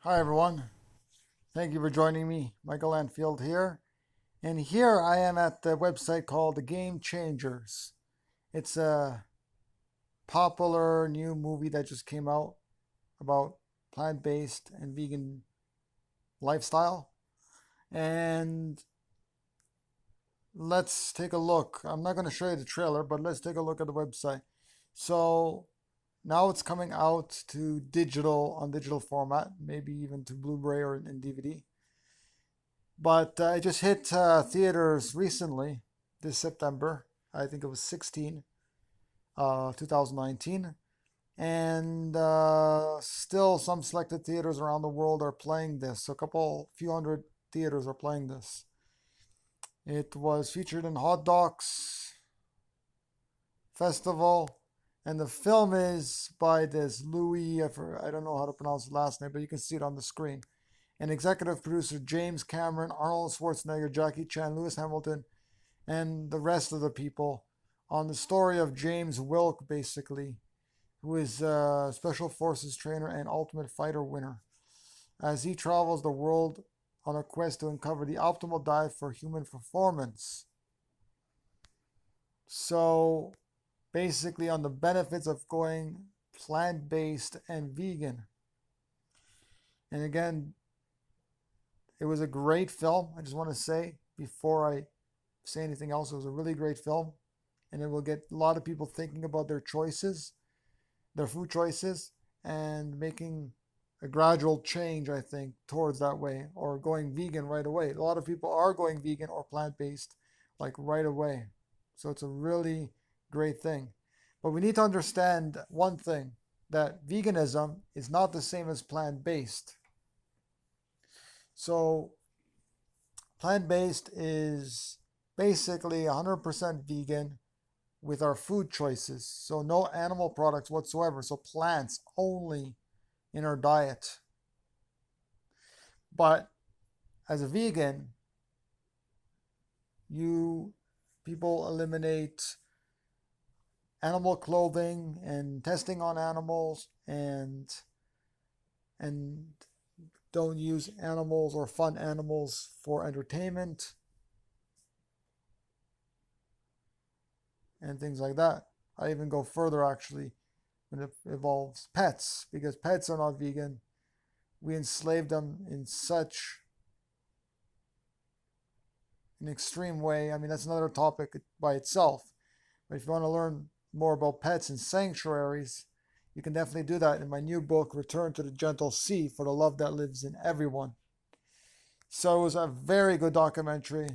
Hi everyone. Thank you for joining me. Michael Anfield here. And here I am at the website called The Game Changers. It's a popular new movie that just came out about plant-based and vegan lifestyle. And let's take a look. I'm not going to show you the trailer, but let's take a look at the website. So now it's coming out to digital on digital format, maybe even to Blu-ray or in DVD. But it just hit theaters recently, this September. I think it was 16, 2019. And still, some selected theaters around the world are playing this. So few hundred theaters are playing this. It was featured in Hot Docs Festival. And the film is by this Louis, I don't know how to pronounce his last name, but you can see it on the screen. And executive producer James Cameron, Arnold Schwarzenegger, Jackie Chan, Lewis Hamilton, and the rest of the people on the story of James Wilk, basically, who is a Special Forces trainer and Ultimate Fighter winner, as he travels the world on a quest to uncover the optimal diet for human performance. So, basically, on the benefits of going plant based and vegan. And again, it was a great film. I just want to say before I say anything else, it was a really great film. And it will get a lot of people thinking about their choices, their food choices, and making a gradual change, I think, towards that way, or going vegan right away. A lot of people are going vegan or plant based like right away. So it's a really great thing. But we need to understand one thing, that veganism is not the same as plant based. So plant-based is basically 100% vegan with our food choices. So no animal products whatsoever. So plants only in our diet. But as a vegan, you people eliminate animal clothing and testing on animals and don't use animals or fun animals for entertainment and things like that. I even go further actually when it involves pets, because pets are not vegan. We enslave them in such an extreme way. I mean, that's another topic by itself. But if you want to learn more about pets and sanctuaries, you can definitely do that in my new book, Return to the Gentle Sea, for the love that lives in everyone. So it was a very good documentary.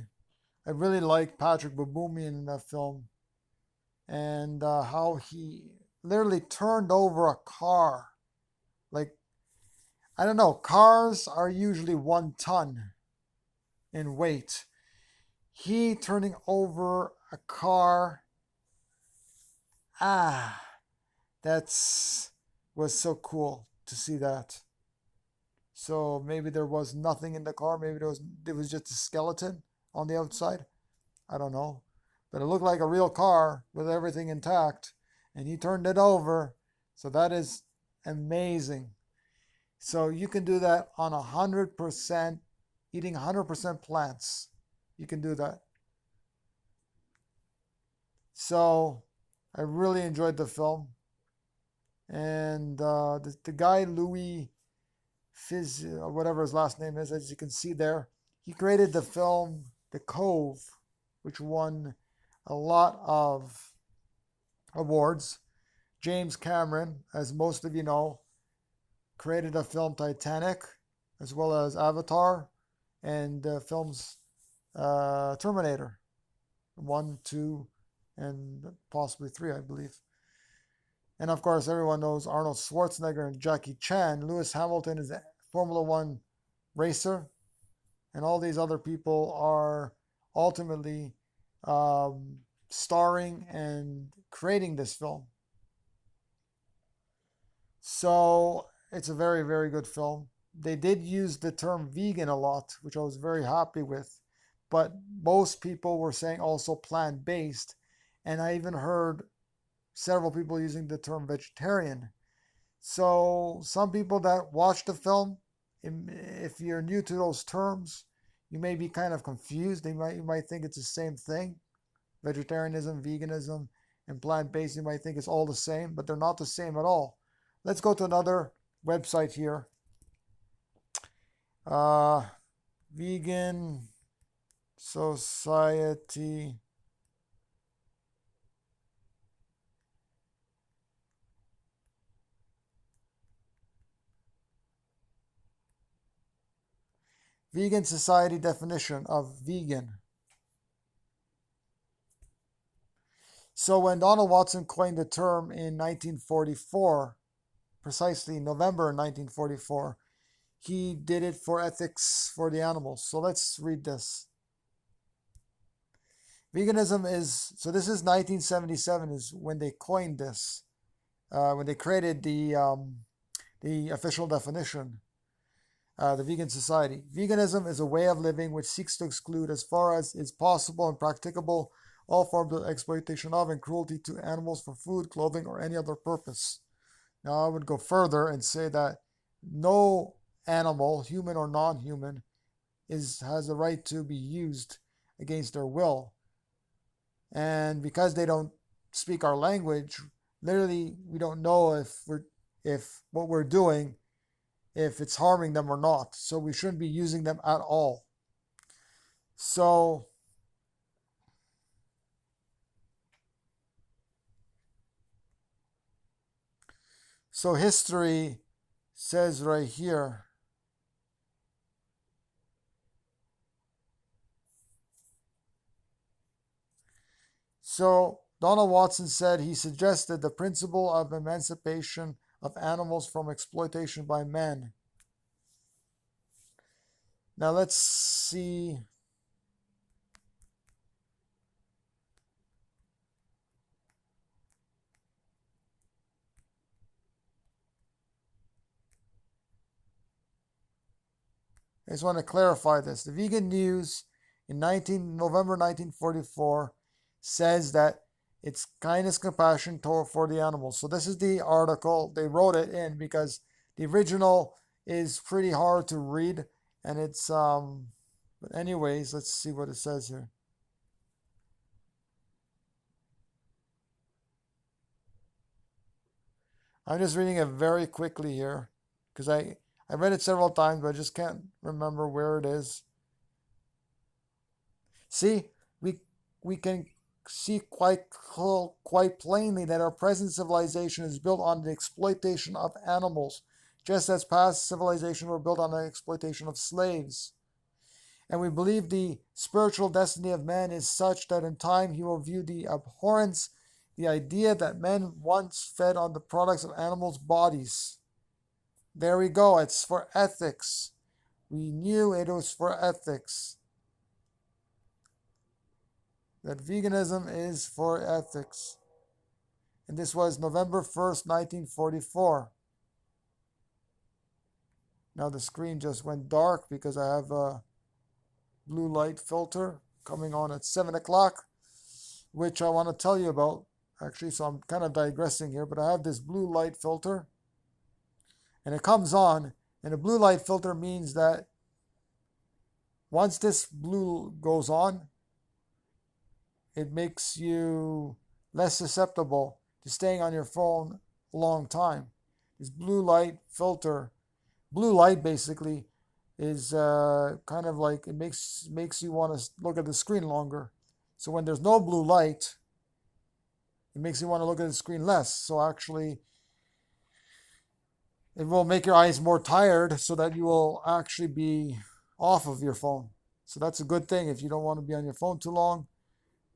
I really liked Patrick Baboumian in that film, and how he literally turned over a car. Like, I don't know, cars are usually 1 ton in weight. He turning over a car, ah, that's was so cool to see that. So maybe there was nothing in the car. Maybe it was just a skeleton on the outside. I don't know. But it looked like a real car with everything intact. And he turned it over. So that is amazing. So you can do that on 100%, eating 100% plants. You can do that. So I really enjoyed the film. And the guy, Louis Fizz, or whatever his last name is, as you can see there, he created the film The Cove, which won a lot of awards. James Cameron, as most of you know, created a film Titanic, as well as Avatar, and films Terminator 1, 2, and possibly 3, I believe. And of course, everyone knows Arnold Schwarzenegger and Jackie Chan. Lewis Hamilton is a Formula One racer, and all these other people are ultimately starring and creating this film. So it's a very, very good film. They did use the term vegan a lot, which I was very happy with, but most people were saying also plant based, and I even heard several people using the term vegetarian. So some people that watched the film if you're new to those terms, you may be kind of confused. You might think it's the same thing. Vegetarianism, veganism, and plant-based, you might think it's all the same, but they're not the same at all. Let's go to another website here. Vegan Society. Vegan Society definition of vegan. So when Donald Watson coined the term in 1944, precisely November 1944, he did it for ethics for the animals. So let's read this. Veganism is, so this is 1977 is when they coined this, when they created the official definition, the Vegan Society. Veganism is a way of living which seeks to exclude as far as is possible and practicable all forms of exploitation of and cruelty to animals for food, clothing, or any other purpose. Now I would go further and say that no animal, human or non-human, has a right to be used against their will. And because they don't speak our language, literally we don't know if what we're doing, if it's harming them or not. So we shouldn't be using them at all. So history says right here, so Donald Watson said he suggested the principle of emancipation of animals from exploitation by men. Now let's see. I just want to clarify this. The Vegan News in November 1944 says that it's kindness, compassion for the animals. So this is the article. They wrote it in because the original is pretty hard to read, and it's but anyways, let's see what it says here. I'm just reading it very quickly here because I read it several times, but I just can't remember where it is. See, we can see quite plainly that our present civilization is built on the exploitation of animals, just as past civilizations were built on the exploitation of slaves. And we believe the spiritual destiny of man is such that in time he will view the abhorrence, the idea that men once fed on the products of animals' bodies. There we go. It's for ethics. We knew it was for ethics. That veganism is for ethics. And this was November 1st, 1944. Now the screen just went dark because I have a blue light filter coming on at 7 o'clock, which I want to tell you about, actually, so I'm kind of digressing here, but I have this blue light filter, and it comes on, and a blue light filter means that once this blue goes on, it makes you less susceptible to staying on your phone a long time. This blue light filter, blue light basically is kind of like it makes you want to look at the screen longer. So when there's no blue light, it makes you want to look at the screen less. So actually, it will make your eyes more tired so that you will actually be off of your phone. So that's a good thing if you don't want to be on your phone too long.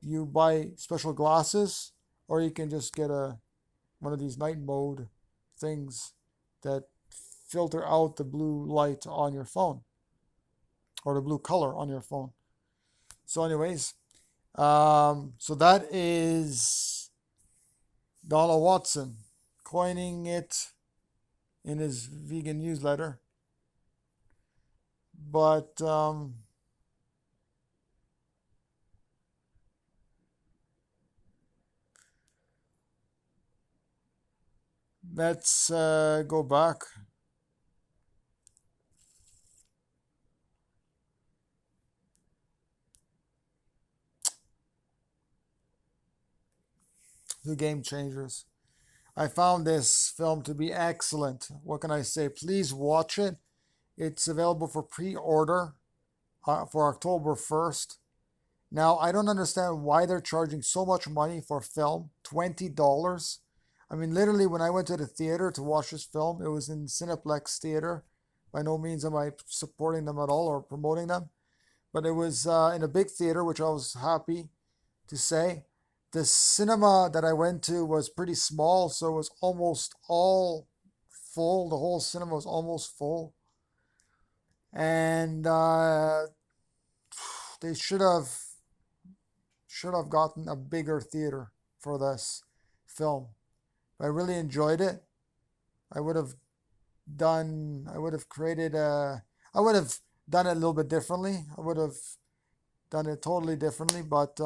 You buy special glasses, or you can just get one of these night mode things that filter out the blue light on your phone, or the blue color on your phone. So anyways, so that is Donald Watson coining it in his vegan newsletter. But let's go back. to Game Changers. I found this film to be excellent. What can I say? Please watch it. It's available for pre-order for October 1st. Now, I don't understand why they're charging so much money for a film, $20. I mean, literally, when I went to the theater to watch this film, it was in Cineplex Theater. By no means am I supporting them at all or promoting them, but it was in a big theater, which I was happy to say. The cinema that I went to was pretty small, so it was almost all full. The whole cinema was almost full. And they should have gotten a bigger theater for this film. I really enjoyed it. I would have I would have created I would have done it a little bit differently. I would have done it totally differently, but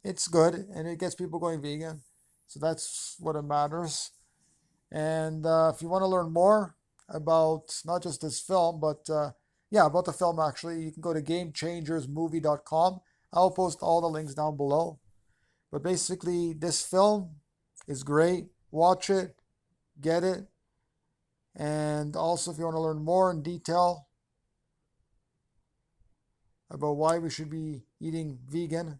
it's good and it gets people going vegan. So that's what it matters. And if you want to learn more about not just this film, but yeah, about the film actually, you can go to GameChangersMovie.com. I'll post all the links down below. But basically, this film is great. Watch it, get it. And also, if you want to learn more in detail about why we should be eating vegan,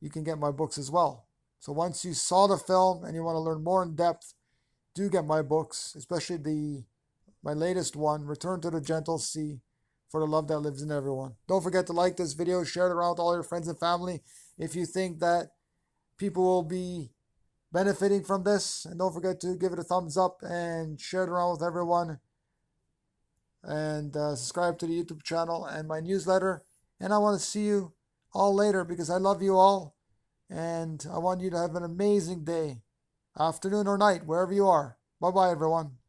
you can get my books as well. So once you saw the film and you want to learn more in depth, do get my books, especially my latest one, Return to the Gentle Sea, for the love that lives in everyone. Don't forget to like this video, share it around with all your friends and family if you think that people will be benefiting from this. And don't forget to give it a thumbs up and share it around with everyone. And subscribe to the YouTube channel and my newsletter. And I want to see you all later because I love you all. And I want you to have an amazing day, afternoon or night, wherever you are. Bye-bye, everyone.